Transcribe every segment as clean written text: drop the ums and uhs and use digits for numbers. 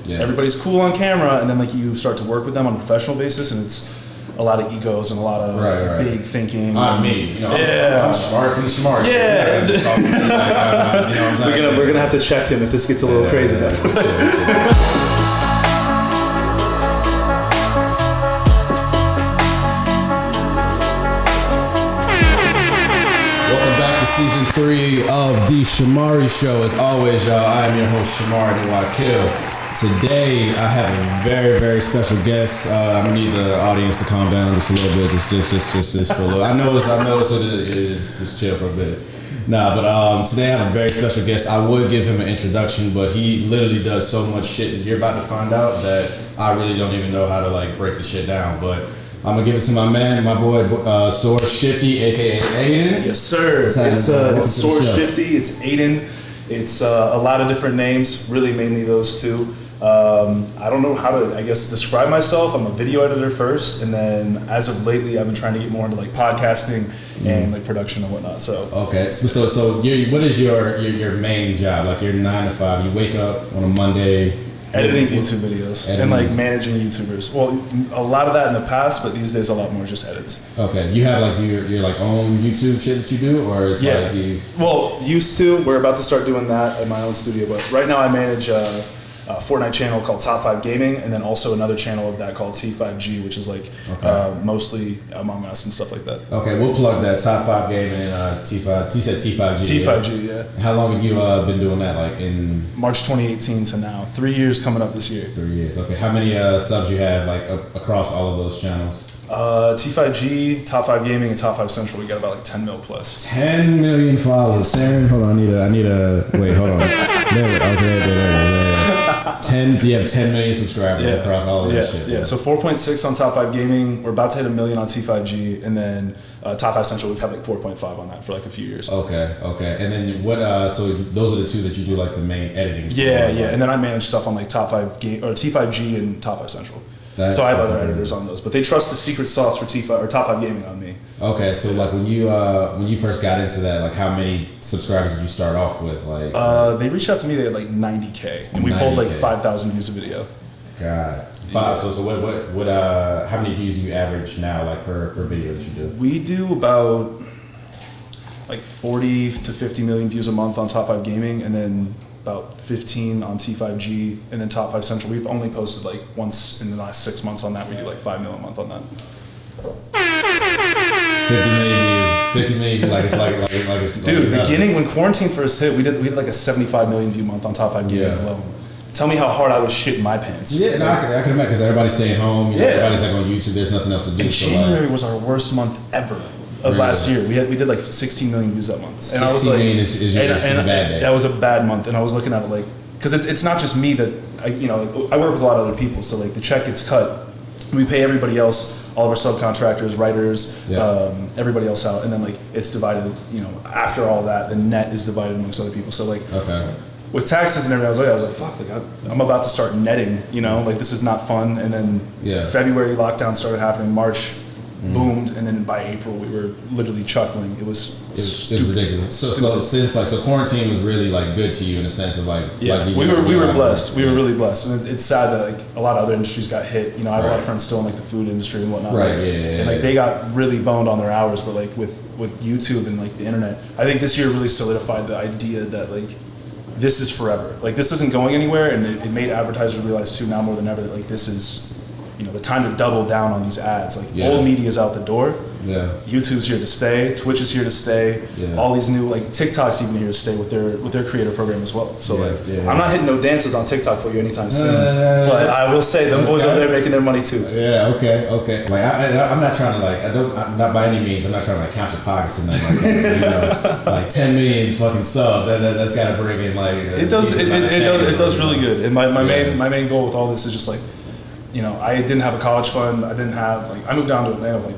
everybody's cool on camera, and then like you start to work with them on a professional basis, and it's a lot of egos and a lot of big thinking. Me, I'm smart from the smart. Yeah. We're gonna have to check him if this gets a little crazy. Season 3 of the Shomari Show. As always, y'all, I am your host, Shomari Wakil. Today, I have a very, very special guest. I'm gonna need the audience to calm down just a little bit, just for a little. I know it's just chill for a bit. But today I have a very special guest. I would give him an introduction, but he literally does so much shit that you're about to find out that I really don't even know how to like break the shit down. But I'm gonna give it to my man, my boy, Sword Shifty, aka Aiden. Yes, sir. It's Sword Shifty. It's Aiden. It's a lot of different names. Really, mainly those two. I don't know how to, I guess, describe myself. I'm a video editor first, and then as of lately, I've been trying to get more into like podcasting and like production and whatnot. So okay, so what is your main job? Like your 9 to 5. You wake up on a Monday. Editing YouTube videos and like managing YouTubers. Well, a lot of that in the past, but these days a lot more just edits. Okay, you have like your like own YouTube shit that you do, or is like you? Well, used to. We're about to start doing that at my own studio, but right now I manage a Fortnite channel called Top 5 Gaming, and then also another channel of that called T5G, which is like mostly Among Us and stuff like that. Okay, we'll plug that Top 5 Gaming and T5. You said T5G. T5G, yeah. How long have you been doing that? Like in March 2018 to now. 3 years coming up this year. 3 years. Okay, how many subs you have like across all of those channels? T5G, Top 5 Gaming, and Top 5 Central. We got about like 10 mil plus. 10 million followers. Saren, hold on. I need a. Wait, hold on. There. 10. You have 10 million subscribers across all of that shit. Yeah. So 4.6 on Top 5 Gaming. We're about to hit 1 million on T5G, and then Top 5 Central. We've had like 4.5 on that for like a few years. Okay. And then what? So those are the two that you do like the main editing. Yeah. And then I manage stuff on like Top 5 Game or T5G and Top 5 Central. So I have other editors on those, but they trust the secret sauce for T5 or Top 5 Gaming on me. Okay, so like when you first got into that, like how many subscribers did you start off with? Like they reached out to me. They had like 90K, and we pulled like 5,000 views a video. God, So what? How many views do you average now, like per video that you do? We do about like 40 to 50 million views a month on Top 5 Gaming, and then about 15 on T5G, and then Top 5 Central. We've only posted like once in the last 6 months on that. We do like 5 million a month on that. 50 million, like it's dude. Beginning when quarantine first hit, we had like a 75 million view month on Top 5 Gaming alone. Tell me how hard I was shitting my pants. Yeah, no, I can imagine because everybody's staying home. You know, everybody's like on YouTube. There's nothing else to do. And January was our worst month ever. Of last year, we did like 16 million views that month, and I was like, is a bad day. That was a bad month, and I was looking at it like, because it's not just me that I work with a lot of other people, so like the check gets cut, we pay everybody else, all of our subcontractors, writers, everybody else out, and then like it's divided. After all that, the net is divided amongst other people. So like, with taxes and everything, I was like, fuck, like I'm about to start netting. Like this is not fun. And then February lockdown started happening, March. Boomed, and then by April we were literally chuckling. It was ridiculous. So quarantine was really like good to you in the sense of like we were blessed. We were really blessed, and it's sad that like a lot of other industries got hit. I have a lot of friends still in like the food industry and whatnot. And like they got really boned on their hours, but like with YouTube and like the internet, I think this year really solidified the idea that like this is forever. Like this isn't going anywhere, and it made advertisers realize too now more than ever that like this is. The time to double down on these ads. Like old media is out the door. YouTube's here to stay. Twitch is here to stay. All these new like TikTok's even here to stay with their creator program as well. So I'm not hitting no dances on TikTok for you anytime soon. But I will say them boys over there making their money too. Okay. Like I'm not trying to I'm not by any means. I'm not trying to like count your pockets or nothing like that. Like 10 million fucking subs. That's got to bring in like. It does really good. And my main goal with all this is just like. I didn't have a college fund. I moved down to Atlanta with like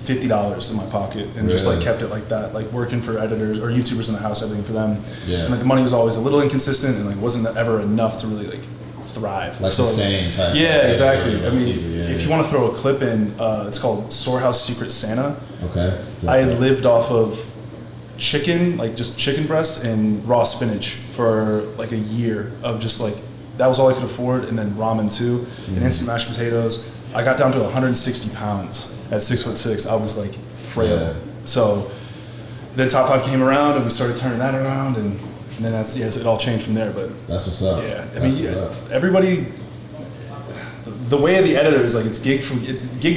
$50 in my pocket and just like kept it like that, like working for editors or YouTubers in the house, everything for them. And like the money was always a little inconsistent and like wasn't ever enough to really like thrive. Like sustain type. Yeah, exactly. I mean, if you want to throw a clip in, it's called Storehouse Secret Santa. Okay. I had lived off of chicken, like just chicken breasts and raw spinach for like a year of just like that was all I could afford, and then ramen too, and instant mashed potatoes. I got down to 160 pounds at 6'6". I was like frail. Yeah. So then Top 5 came around, and we started turning that around, and then it all changed from there. But that's what's up. Yeah, I mean, everybody. The way of the editor is like it's gig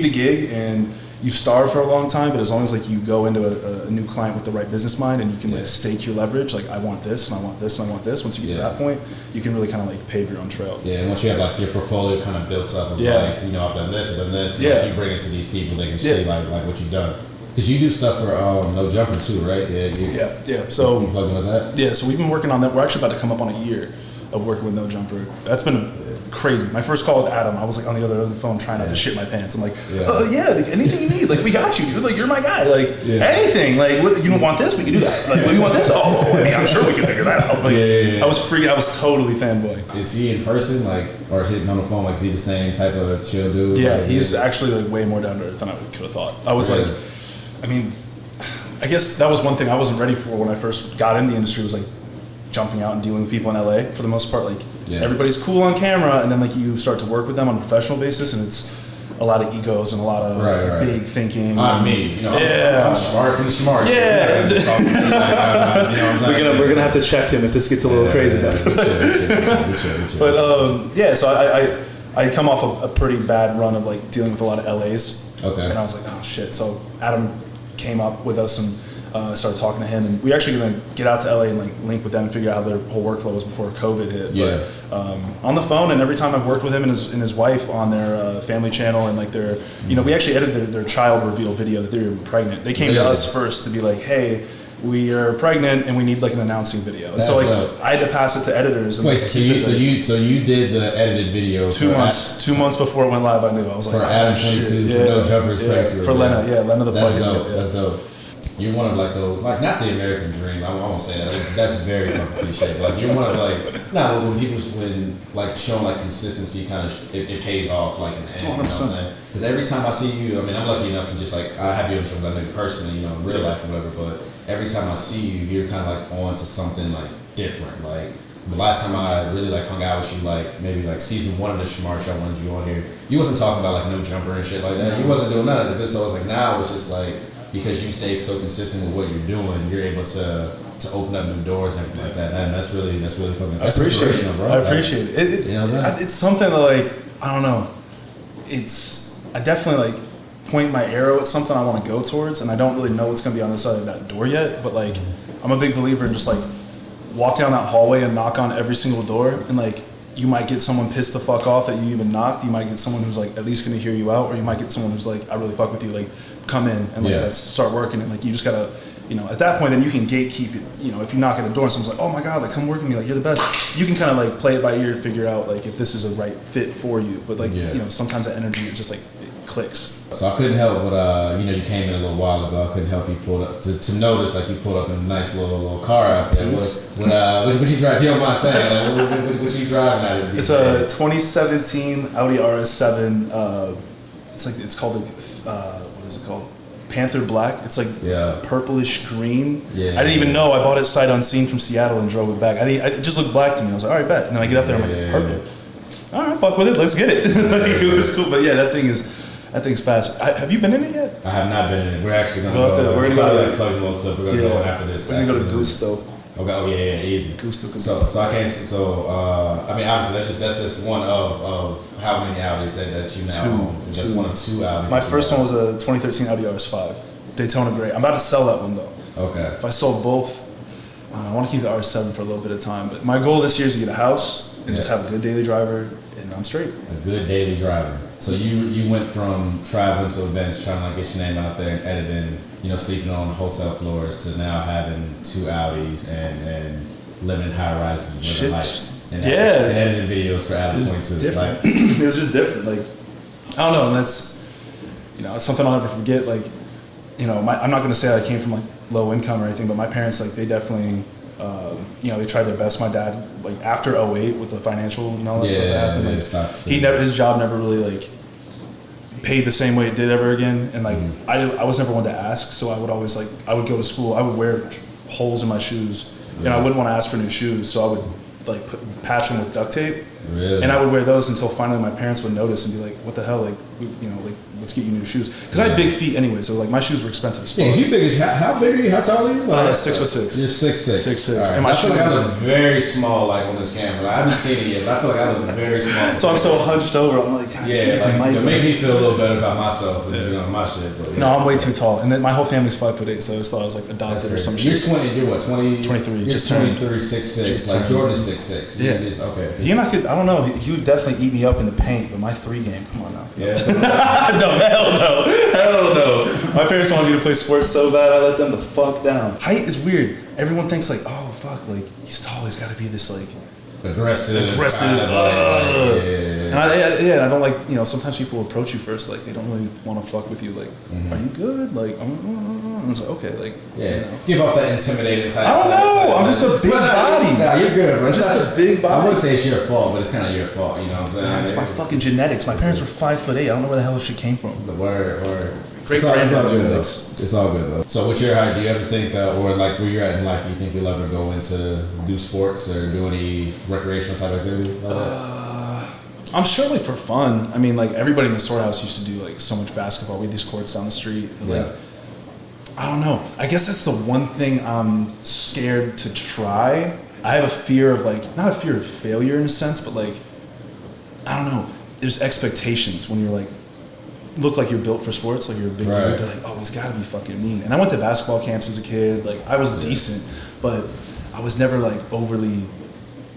to gig, and you starve for a long time. But as long as like you go into a new client with the right business mind, and you can like stake your leverage, like I want this and I want this and I want this. Once you get to that point, you can really kind of like pave your own trail. Yeah, and once you have like your portfolio kind of built up, of like I've done this, and like, you bring it to these people, they can see like what you've done. Because you do stuff for No Jumper too, right? Yeah. So plugging with that. Yeah, so we've been working on that. We're actually about to come up on a year of working with No Jumper. That's been crazy. My first call with Adam, I was like on the other end of the phone trying not to shit my pants. I'm like, like, anything you need, like we got you, dude. Like you're my guy. Like anything. Like what, you don't want this, we can do that. Like what, you want this? Oh, I mean, I'm sure we can figure that out. Like, I was free. I was totally fanboy. Is he in person, like, or hitting on the phone? Like, is he the same type of chill dude? Yeah, like, he's actually like way more down to earth than I could have thought. I was like, I mean, I guess that was one thing I wasn't ready for when I first got in the industry, was like jumping out and dealing with people in LA for the most part. Like everybody's cool on camera, and then like you start to work with them on a professional basis, and it's a lot of egos and a lot of big thinking. Me, you know, I'm smart from the smart. Yeah. We're gonna have to check him if this gets a little crazy. But so I come off a pretty bad run of like dealing with a lot of LAs. Okay. And I was like, oh shit. So Adam came up with us and started talking to him, and we actually gonna get out to LA and like link with them and figure out how their whole workflow was before COVID hit. Yeah. But on the phone, and every time I've worked with him and his wife on their family channel, and like their, you know, we actually edited their child reveal video that they were pregnant. They came to us first to be like, hey, we are pregnant and we need like an announcing video. And so like I had to pass it to editors. And wait, so you did the edited video 2 months. 2 months before it went live, I knew. I was like, for Adam 22 for No Jumper's pregnancy. For Lena, Lena the That's plug. dope. That's dope. You're one of like the, like, not the American dream. I won't say that. That's very fucking cliche. But like you're one of like, when like showing like consistency, kind of it pays off like in the end. You know what I'm saying? Because every time I see you, I mean, I'm lucky enough to just like, I have you on shows, I know you personally, you know, in real life or whatever. But every time I see you, you're kind of like on to something like different. Like the last time I really like hung out with you, like maybe like season 1 of the Shomari show, wanted you on here, you wasn't talking about like No Jumper and shit like that. You wasn't doing none of it. So I was like, now it's just like, because you stay so consistent with what you're doing, you're able to open up new doors and everything like that. And that's really fucking. That's inspirational, bro. I appreciate it. You know it's something that like, I don't know. I definitely like point my arrow at something I want to go towards, and I don't really know what's gonna be on the side of that door yet. But like, I'm a big believer in just like walk down that hallway and knock on every single door, and like you might get someone pissed the fuck off that you even knocked. You might get someone who's like at least gonna hear you out, or you might get someone who's like, I really fuck with you, like come in and like let's start working. And like you just gotta, you know, at that point then you can gatekeep it. You know, if you knock at the door and someone's like, oh my god, like come work with me, like you're the best, you can kind of like play it by ear, figure out like if this is a right fit for you. But like you know, sometimes that energy is just like it clicks. So I couldn't help but you know, you came in a little while ago. I couldn't help you pulled up to notice like you pulled up in a nice little car out there. What you drive? If you don't mind saying, like what you driving at? It's a 2017 Audi RS7. It's called what is it called? Panther Black. It's like purplish green. I didn't even know. I bought it sight unseen from Seattle and drove it back. It just looked black to me. I was like, all right, bet. And then I get up there, I'm like, it's purple. All right, fuck with it. Let's get it. Like, it was cool. But yeah, that thing's fast. Have you been in it yet? I have not been in it. We're actually gonna go. We're gonna go plug a little clip. We're gonna go after this. We're gonna go to Gusto. Okay. Oh yeah, easy. Gusto. So I can't. So I mean, obviously that's just one of how many Audis that you now own. Just one of 2 Audis. My first one was a 2013 Audi RS5, Daytona Gray. I'm about to sell that one though. Okay. If I sold both, I want to keep the RS7 for a little bit of time. But my goal this year is to get a house and just have a good daily driver, and I'm straight. A good daily driver. So you went from traveling to events, trying to like get your name out there and editing, you know, sleeping on hotel floors, to now having 2 Audis and living in high rises and living life. And editing videos for Adam 22. Like, it was just different. Like, I don't know, and that's, you know, it's something I'll never forget. Like, you know, I'm not going to say I came from like low income or anything, but my parents, like, they definitely, you know, they tried their best. My dad, like after 2008 with the financial and all that stuff that happened, like, his job never really like paid the same way it did ever again. And like I was never one to ask, so I would always like, I would go to school, I would wear holes in my shoes, and I wouldn't want to ask for new shoes, so I would like patch them with duct tape. Really? And I would wear those until finally my parents would notice and be like, "What the hell? Like, let's get you new shoes." Because I had big feet anyway, so like my shoes were expensive. Yeah, you big as how big are you? How tall are you? Like 6'6". You're 6'6". 6'6". Right. And I feel like I look very small, like on this camera. Like, I haven't seen it yet, but I feel like I look very small. So I'm so hunched over. I'm like, it makes me feel a little better about myself than my shit. But, No, I'm way too tall, and then my whole family's 5'8", so I just thought I was like adopted or some shit. You're 20. You're what? 23. You're just 23, 6'6". Like Jordan is 6'6". Yeah. Okay. He and I could. I don't know. He would definitely eat me up in the paint, but my 3 game. Come on now. Yeah. No, hell no. My parents wanted me to play sports so bad, I let them the fuck down. Height is weird. Everyone thinks like, oh fuck, like he's tall. He's got to be this like aggressive. Kind of, And I don't like, sometimes people approach you first, like they don't really want to fuck with you, like, are you good? Like, and it's like, okay, like, give off that intimidated type. I don't know. I'm just a big body. Nah, you're good, bro. I'm just a big body. I wouldn't say it's your fault, but it's kind of your fault. You know what I'm saying? It's my fucking genetics. My parents were 5'8". I don't know where the hell this shit came from. The word. Great it's all good though. genetics. It's all good though. So, what's your height? Do you ever think, or like where you're at in life, do you think you'll ever go into do sports or do any recreational type activity like that? I'm sure, like for fun. I mean, like everybody in the storehouse used to do like so much basketball. We had these courts down the street. But, like, I don't know. I guess that's the one thing I'm scared to try. I have a fear of like, not a fear of failure in a sense, but like, I don't know. There's expectations when you're like, look like you're built for sports, like you're a big dude. They're like, oh, he's got to be fucking mean. And I went to basketball camps as a kid. Like I was decent, but I was never like overly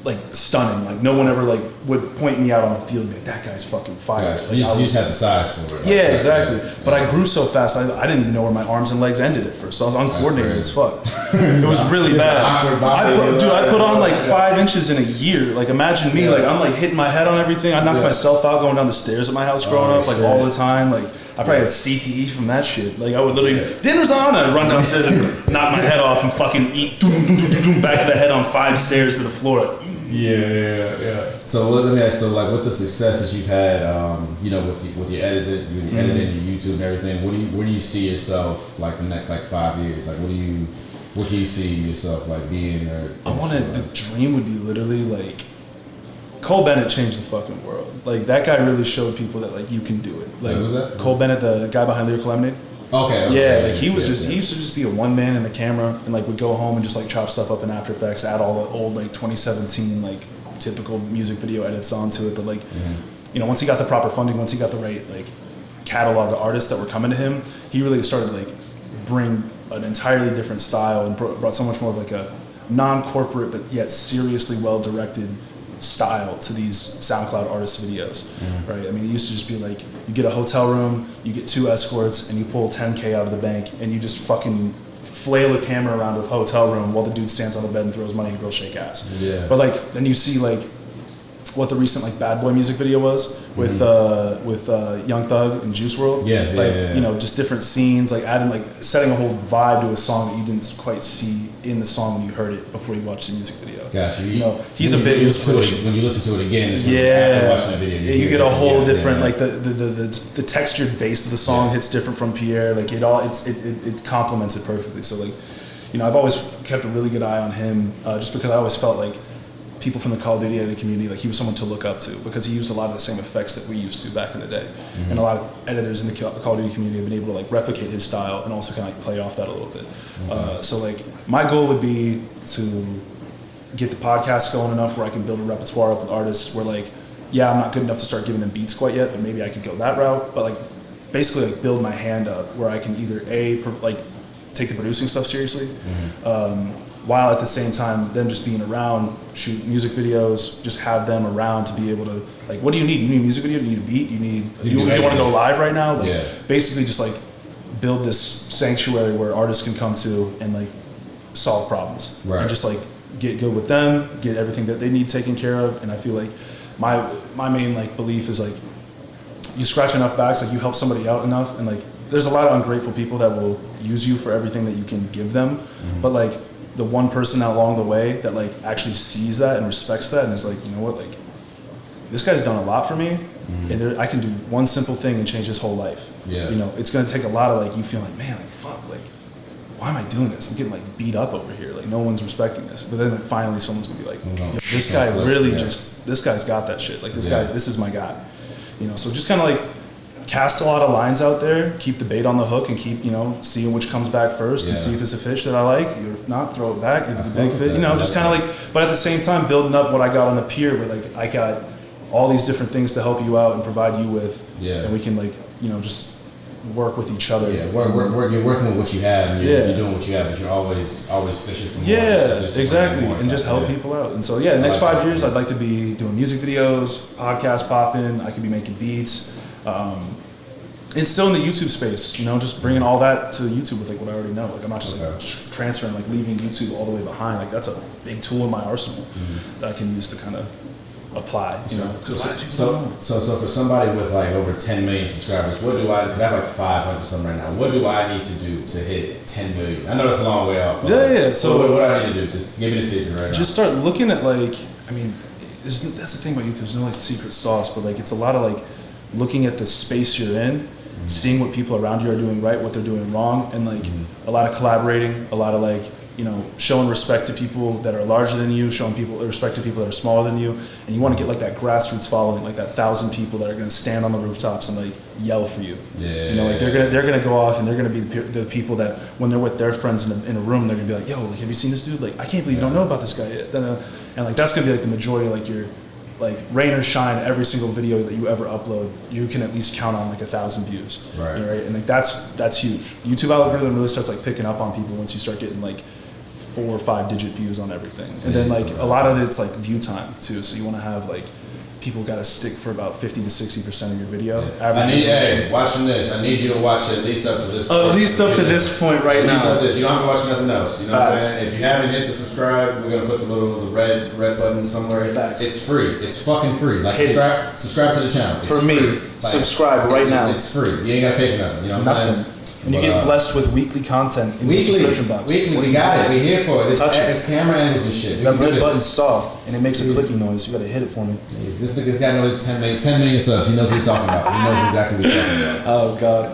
like stunning. Like no one ever like would point me out on the field and be like, that guy's fucking fire. Like, you just had the size for it. Yeah, exactly. But I grew so fast, I didn't even know where my arms and legs ended at first. So I was uncoordinated as fuck. It was really bad. I put on like 5 inches in a year. Like imagine me, like I'm like hitting my head on everything. I knocked myself out going down the stairs at my house growing up, like all the time. Like I probably had CTE from that shit. Like I would literally, dinner's on, I'd run downstairs and knock my head off and fucking eat back of the head on 5 stairs to the floor. Yeah. So let me ask. So like, with the success that you've had, with your editing, your YouTube and everything, where do you see yourself like the next like 5 years? Like, what can you see yourself like being? The dream would be literally like, Cole Bennett changed the fucking world. Like that guy really showed people that like you can do it. Like who's that? Cole Bennett, the guy behind Lyrical Lemonade. Okay. Yeah, like he used to just be a one man in the camera and like would go home and just like chop stuff up in After Effects, add all the old like 2017 like typical music video edits onto it. But like, once he got the proper funding, once he got the right like catalog of artists that were coming to him, he really started like bring an entirely different style and brought so much more of like a non-corporate but yet seriously well-directed style to these SoundCloud artist videos, right? I mean, it used to just be like, you get a hotel room, you get 2 escorts, and you pull $10K out of the bank, and you just fucking flail a camera around a hotel room while the dude stands on the bed and throws money and girls shake ass. Yeah. But like, then you see like what the recent like Bad Boy music video was with Young Thug and Juice WRLD. Just different scenes, like adding like setting a whole vibe to a song that you didn't quite see in the song when you heard it before you watched the music video. Gotcha. He's a big inspiration. When you listen to it again, it's after watching that video, you get a whole different like the textured bass of the song hits different from Pierre. Like it complements it perfectly. So like, I've always kept a really good eye on him, just because I always felt like people from the Call of Duty editing community, like he was someone to look up to because he used a lot of the same effects that we used to back in the day. And a lot of editors in the Call of Duty community have been able to like replicate his style and also kind of like play off that a little bit. So like my goal would be to get the podcast going enough where I can build a repertoire up with artists where like, I'm not good enough to start giving them beats quite yet, but maybe I could go that route. But like basically like build my hand up where I can either take the producing stuff seriously, while at the same time them just being around, shoot music videos, just have them around to be able to like, what do you need? You need a music video? Do you need a beat? You want to go live right now? Like, basically just like build this sanctuary where artists can come to and like solve problems, and just like get good with them, get everything that they need taken care of. And I feel like my main like belief is like, you scratch enough backs, like you help somebody out enough, and like there's a lot of ungrateful people that will use you for everything that you can give them, but like the one person along the way that like actually sees that and respects that and is like, you know what, like this guy's done a lot for me, and I can do one simple thing and change his whole life. It's gonna take a lot of like you feeling like, man, like fuck, like why am I doing this? I'm getting like beat up over here. Like no one's respecting this. But then finally someone's gonna be like, this guy really this guy's got that shit. Like this guy, this is my guy. You know, so just kind of like cast a lot of lines out there, keep the bait on the hook, and keep, you know, seeing which comes back first and see if it's a fish that I like. If not, throw it back. If it's a big fish, you know, just kind of like, but at the same time, building up what I got on the pier, where like I got all these different things to help you out and provide you with, and we can like, you know, just work with each other. Yeah, you're working with what you have, and you're doing what you have, but you're always fishing for more. Just exactly, and just help people out. And so the next 5 years, I'd like to be doing music videos, podcast popping. I could be making beats. And still in the YouTube space, you know, just bringing all that to YouTube with like what I already know. Like I'm not just like transferring, like leaving YouTube all the way behind. Like that's a big tool in my arsenal that I can use to kind of apply. You know, so for somebody with like over 10 million subscribers, what do I? Because I have like 500 something right now. What do I need to do to hit 10 million? I know that's a long way off. So what do I need to do? Just give me the secret right now. Just start looking at like, I mean, that's the thing about YouTube. There's no like secret sauce, but like it's a lot of like looking at the space you're in. Seeing what people around you are doing right, what they're doing wrong, and like a lot of collaborating, a lot of like, you know, showing respect to people that are larger than you, showing people respect to people that are smaller than you, and you want to get like that grassroots following, like that 1,000 people that are going to stand on the rooftops and like yell for you. You know, like they're gonna go off and they're gonna be the people that when they're with their friends in a room, they're gonna be like, yo, like have you seen this dude? Like I can't believe you don't know about this guy yet. And like that's gonna be like the majority, like your. Like rain or shine, every single video that you ever upload, you can at least count on like 1,000 views, right? And like that's huge. YouTube algorithm really starts like picking up on people once you start getting like 4 or 5 digit views on everything, and then like a lot of it's like view time too. So you want to have like people got to stick for about 50 to 60% of your video. Watching this, I need you to watch at least up to this point. At least up to this point right now. You don't have to watch nothing else. You know what I'm saying? If you haven't hit the subscribe, we're gonna put the red button somewhere. It's free. It's fucking free. Like subscribe to the channel. It's for me, subscribe right now. It's free. You ain't gotta pay for nothing. You know what I'm saying? And you get blessed with weekly content in the subscription box. Weekly, we got it. We're here for it. It's camera angles and shit. That red button's soft, and it makes a clicking noise. You gotta hit it for me. This guy knows 10 million subs. He knows what he's talking about. He knows exactly what he's talking about. Oh, God.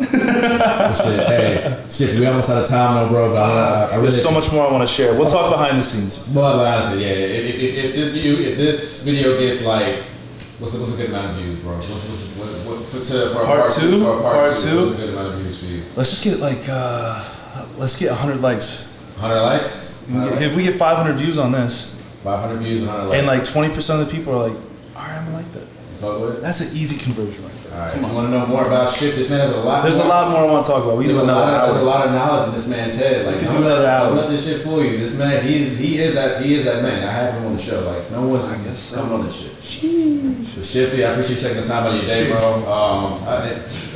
Shit, we almost out of time though, bro. There's so much more I want to share. We'll talk behind the scenes. But honestly, if this video gets like, what's a good amount of views, bro? For part two? What's a good amount of views for you? Let's just get like, let's get 100 likes. 100 likes? If we get 500 views on this. 500 views, 100 likes. And like 20% of the people are like, all right, I'm gonna like that. You fuck with it? That's an easy conversion right there. All right, if you want to know more about shit, this man has a lot. There's a lot more I want to talk about. There's a lot of knowledge in this man's head. Like, don't let this shit fool you. This man, he is that man. I have him on the show. Like, no one just come on this shit. But Shifty, I appreciate you taking the time out of your day, bro.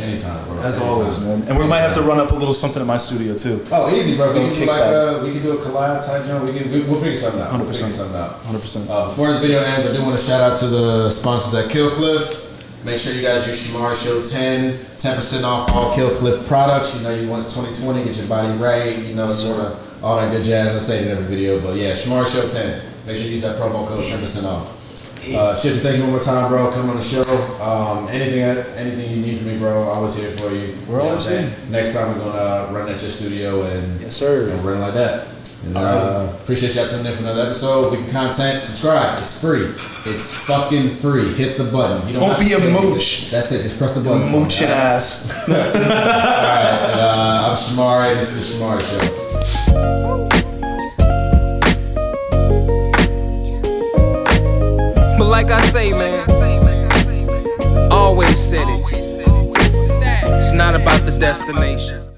Anytime, bro. As always, man. And we might have to run up a little something in my studio too. Oh, easy, bro. We can do a collab type jump. We'll figure something out. 100%. Before this video ends, I do want to shout out to the sponsors at Kill Cliff. Make sure you guys use Shomari Show 10% off all Kill Cliff products. You know, you want 2020, get your body right, you know, sort of all that good jazz. I say it in every video, but yeah, Shomari Show 10. Make sure you use that promo code 10% off. Shifty, thank you one more time, bro. Come on the show. Anything you need from me, bro, I was here for you. We're always here. Next time we're gonna run at your studio and run like that. And appreciate y'all tuning in for another episode. We can contact, subscribe. It's free. It's fucking free. Hit the button. You don't be a mooch. That's it. Just press the button. Mooching ass. All right. I'm Shomari. This is the Shomari Show. But like I say, man, always said it. It's not about the destination.